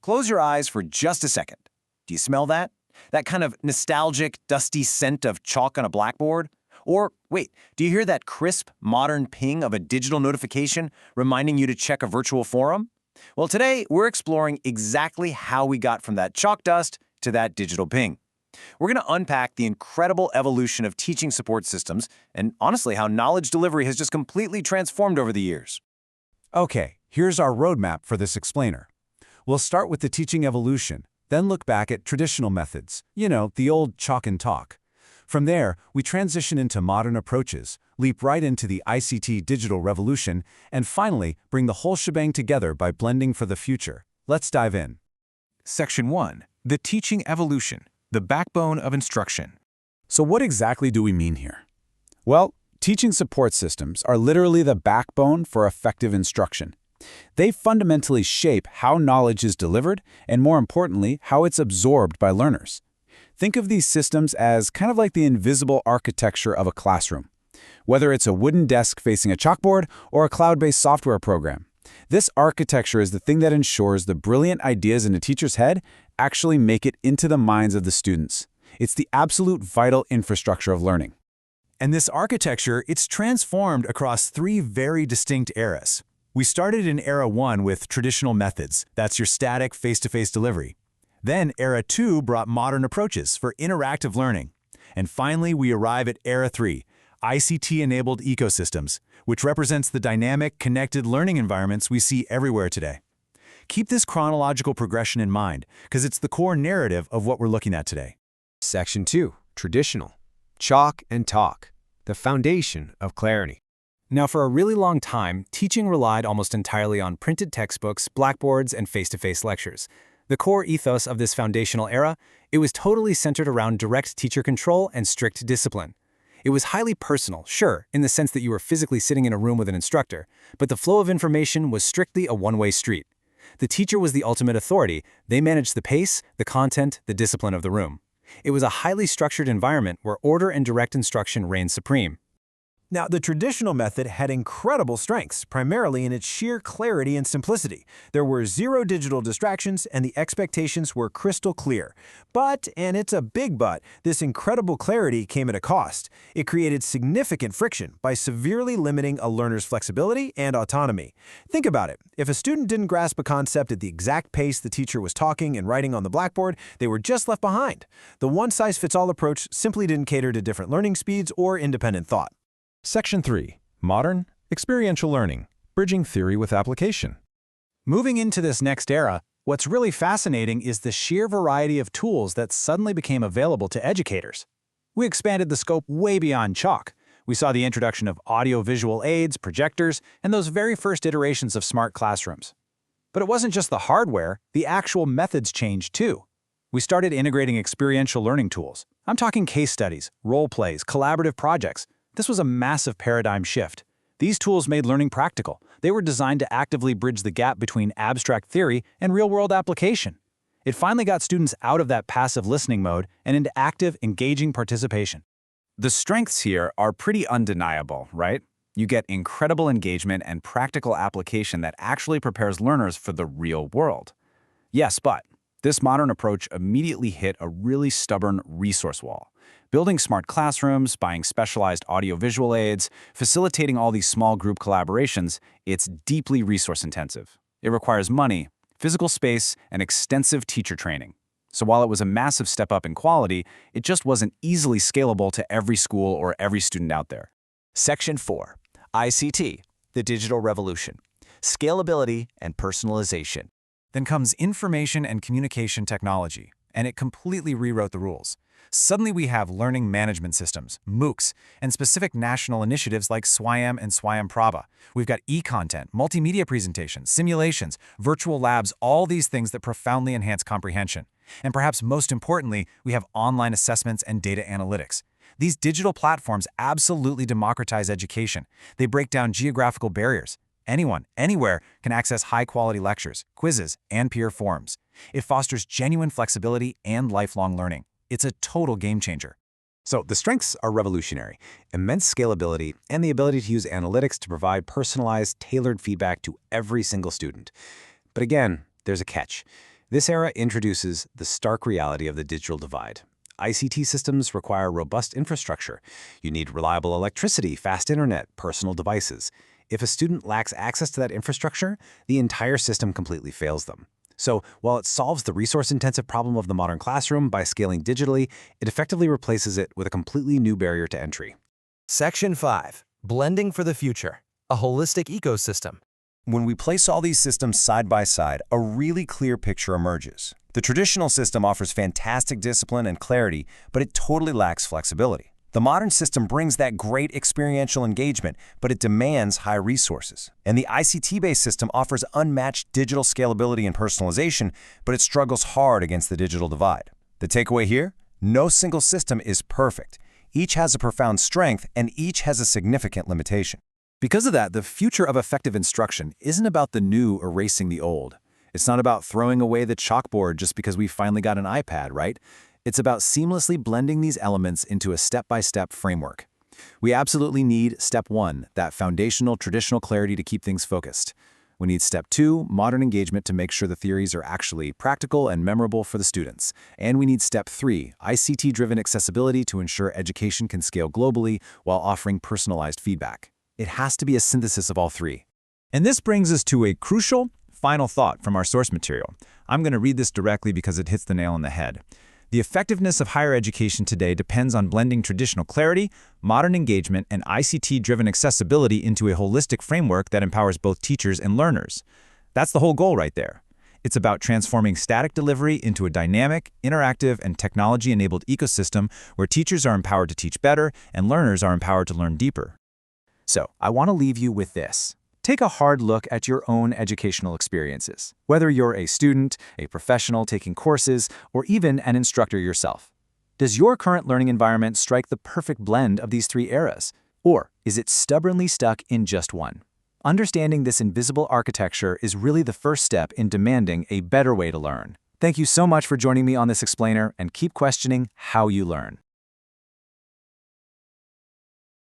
Close your eyes for just a second. Do you smell that? That kind of nostalgic, dusty scent of chalk on a blackboard? Or, wait, do you hear that crisp, modern ping of a digital notification reminding you to check a virtual forum? Well, today we're exploring exactly how we got from that chalk dust to that digital ping. We're going to unpack the incredible evolution of teaching support systems and, honestly, how knowledge delivery has just completely transformed over the years. Okay, here's our roadmap for this explainer. We'll start with the teaching evolution, then look back at traditional methods, the old chalk and talk. From there, we transition into modern approaches, leap right into the ICT digital revolution, and finally, bring the whole shebang together by blending for the future. Let's dive in. Section 1. The Teaching Evolution, the Backbone of Instruction. So what exactly do we mean here? Well, teaching support systems are literally the backbone for effective instruction. They fundamentally shape how knowledge is delivered and, more importantly, how it's absorbed by learners. Think of these systems as kind of like the invisible architecture of a classroom. Whether it's a wooden desk facing a chalkboard or a cloud-based software program, this architecture is the thing that ensures the brilliant ideas in a teacher's head actually make it into the minds of the students. It's the absolute vital infrastructure of learning. And this architecture, it's transformed across three very distinct eras. We started in Era 1 with traditional methods. That's your static, face-to-face delivery. Then Era 2 brought modern approaches for interactive learning. And finally, we arrive at Era 3, ICT-enabled ecosystems, which represents the dynamic, connected learning environments we see everywhere today. Keep this chronological progression in mind, because it's the core narrative of what we're looking at today. Section 2. Traditional. Chalk and talk. The foundation of clarity. Now, for a really long time, teaching relied almost entirely on printed textbooks, blackboards, and face-to-face lectures. The core ethos of this foundational era, it was totally centered around direct teacher control and strict discipline. It was highly personal, sure, in the sense that you were physically sitting in a room with an instructor, but the flow of information was strictly a one-way street. The teacher was the ultimate authority. They managed the pace, the content, the discipline of the room. It was a highly structured environment where order and direct instruction reigned supreme. Now, the traditional method had incredible strengths, primarily in its sheer clarity and simplicity. There were zero digital distractions, and the expectations were crystal clear. But, and it's a big but, this incredible clarity came at a cost. It created significant friction by severely limiting a learner's flexibility and autonomy. Think about it. If a student didn't grasp a concept at the exact pace the teacher was talking and writing on the blackboard, they were just left behind. The one-size-fits-all approach simply didn't cater to different learning speeds or independent thought. Section 3. Modern, Experiential Learning, Bridging Theory with Application. Moving into this next era, what's really fascinating is the sheer variety of tools that suddenly became available to educators. We expanded the scope way beyond chalk. We saw the introduction of audio-visual aids, projectors, and those very first iterations of smart classrooms. But it wasn't just the hardware, the actual methods changed too. We started integrating experiential learning tools. I'm talking case studies, role plays, collaborative projects. This was a massive paradigm shift. These tools made learning practical. They were designed to actively bridge the gap between abstract theory and real-world application. It finally got students out of that passive listening mode and into active, engaging participation. The strengths here are pretty undeniable, right? You get incredible engagement and practical application that actually prepares learners for the real world. Yes, but this modern approach immediately hit a really stubborn resource wall. Building smart classrooms, buying specialized audiovisual aids, facilitating all these small group collaborations, it's deeply resource-intensive. It requires money, physical space, and extensive teacher training. So while it was a massive step up in quality, it just wasn't easily scalable to every school or every student out there. Section 4. ICT, the digital revolution. Scalability and personalization. Then comes information and communication technology, and it completely rewrote the rules. Suddenly we have learning management systems, MOOCs, and specific national initiatives like SWAYAM and SWAYAM-Prabha. We've got e-content, multimedia presentations, simulations, virtual labs, all these things that profoundly enhance comprehension. And perhaps most importantly, we have online assessments and data analytics. These digital platforms absolutely democratize education. They break down geographical barriers. Anyone, anywhere, can access high-quality lectures, quizzes, and peer forums. It fosters genuine flexibility and lifelong learning. It's a total game changer. So the strengths are revolutionary: immense scalability and the ability to use analytics to provide personalized, tailored feedback to every single student. But again, there's a catch. This era introduces the stark reality of the digital divide. ICT systems require robust infrastructure. You need reliable electricity, fast internet, personal devices. If a student lacks access to that infrastructure, the entire system completely fails them. So, while it solves the resource-intensive problem of the modern classroom by scaling digitally, it effectively replaces it with a completely new barrier to entry. Section 5. Blending for the future. A holistic ecosystem. When we place all these systems side by side, a really clear picture emerges. The traditional system offers fantastic discipline and clarity, but it totally lacks flexibility. The modern system brings that great experiential engagement, but it demands high resources. And the ICT-based system offers unmatched digital scalability and personalization, but it struggles hard against the digital divide. The takeaway here? No single system is perfect. Each has a profound strength, and each has a significant limitation. Because of that, the future of effective instruction isn't about the new erasing the old. It's not about throwing away the chalkboard just because we finally got an iPad, right? It's about seamlessly blending these elements into a step-by-step framework. We absolutely need Step 1, that foundational traditional clarity to keep things focused. We need Step 2, modern engagement to make sure the theories are actually practical and memorable for the students. And we need Step 3, ICT-driven accessibility to ensure education can scale globally while offering personalized feedback. It has to be a synthesis of all three. And this brings us to a crucial final thought from our source material. I'm going to read this directly because it hits the nail on the head. The effectiveness of higher education today depends on blending traditional clarity, modern engagement, and ICT-driven accessibility into a holistic framework that empowers both teachers and learners. That's the whole goal right there. It's about transforming static delivery into a dynamic, interactive, and technology-enabled ecosystem where teachers are empowered to teach better and learners are empowered to learn deeper. So, I want to leave you with this. Take a hard look at your own educational experiences, whether you're a student, a professional taking courses, or even an instructor yourself. Does your current learning environment strike the perfect blend of these three eras? Or is it stubbornly stuck in just one? Understanding this invisible architecture is really the first step in demanding a better way to learn. Thank you so much for joining me on this explainer, and keep questioning how you learn.